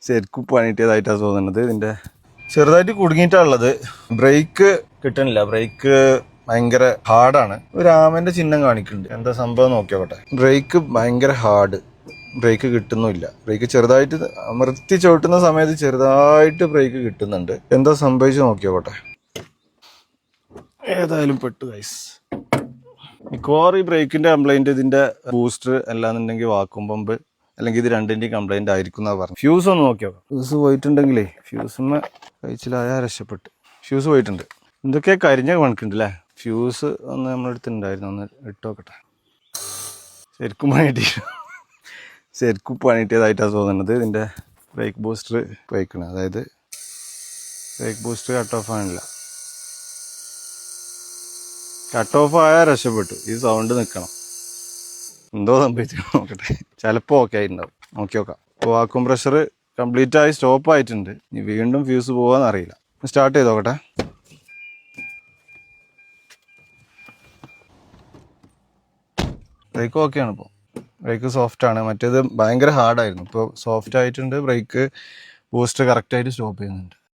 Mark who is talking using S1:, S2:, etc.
S1: ശരിക്കും പണിയിട്ടിയതായിട്ടാണ് തോന്നുന്നത്. ഇതിൻ്റെ ചെറുതായിട്ട് കുടുങ്ങിയിട്ടാണുള്ളത്. ബ്രേക്ക് കിട്ടണില്ല. ബ്രേക്ക് ഭയങ്കര ഹാർഡാണ്. ഒരു ആമന്റെ ചിഹ്നം കാണിക്കുന്നുണ്ട്. എന്താ സംഭവം നോക്കിയോട്ടെ. ബ്രേക്ക് ഭയങ്കര ഹാർഡ്. ബ്രേക്ക് കിട്ടുന്നില്ല. ബ്രേക്ക് ചെറുതായിട്ട് അമർത്തി ചവിട്ടുന്ന സമയത്ത് ചെറുതായിട്ട് ബ്രേക്ക് കിട്ടുന്നുണ്ട്. എന്താ സംഭവിച്ചു നോക്കിയോട്ടെ. ഏതായാലും പെട്ടു ഗൈസ്. മിക്കവാറും ഈ ബ്രേക്കിന്റെ കംപ്ലൈന്റ് ഇതിന്റെ ബൂസ്റ്റർ അല്ലാന്നുണ്ടെങ്കിൽ വാക്വം പമ്പ് അല്ലെങ്കിൽ ഇത് രണ്ടിന്റെയും കംപ്ലൈന്റ് ആയിരിക്കും എന്നാ പറഞ്ഞു. ഫ്യൂസ് ഒന്ന് നോക്കിയോ. ഫ്യൂസ് പോയിട്ടുണ്ടെങ്കിലേ ഫ്യൂസിന് കഴിച്ചിലായാൽ രക്ഷപ്പെട്ട്. ഫ്യൂസ് പോയിട്ടുണ്ട്. എന്തൊക്കെ കരിഞ്ഞ കണക്കുണ്ട് അല്ലേ. ഫ്യൂസ് ഒന്ന് നമ്മളെടുത്തുണ്ടായിരുന്നു. ഒന്ന് ഇട്ട് നോക്കട്ടെ. ശരിക്കും പണിയിട്ടിയതായിട്ടാണ് തോന്നുന്നത്. ഇതിന്റെ ബ്രേക്ക് ബൂസ്റ്റർ പോയിക്കണം. അതായത് ബ്രേക്ക് ബൂസ്റ്റർ കട്ട് ഓഫ് ആണില്ല. കട്ട് ഓഫ് ആയാൽ രക്ഷപ്പെട്ടു. ഈ സൗണ്ട് നിൽക്കണം. എന്തോ സംഭവിച്ചു നോക്കട്ടെ. ചിലപ്പോൾ ഓക്കെ ആയിട്ടുണ്ടാവും. നോക്കി നോക്കാം. ഇപ്പോൾ വാക്വം പ്രഷർ കംപ്ലീറ്റ് ആയി സ്റ്റോപ്പ് ആയിട്ടുണ്ട്. ഇനി വീണ്ടും ഫ്യൂസ് പോകാന്ന് അറിയില്ല. സ്റ്റാർട്ട് ചെയ്ത് നോക്കട്ടെ. ബ്രേക്ക് ഓക്കെയാണ്. ഇപ്പോൾ ബ്രേക്ക് സോഫ്റ്റ് ആണ്. മറ്റേത് ഭയങ്കര ഹാർഡായിരുന്നു. ഇപ്പോൾ സോഫ്റ്റ് ആയിട്ടുണ്ട്. ബ്രേക്ക് ബൂസ്റ്റ് കറക്റ്റായിട്ട് സ്റ്റോപ്പ് ചെയ്യുന്നുണ്ട്.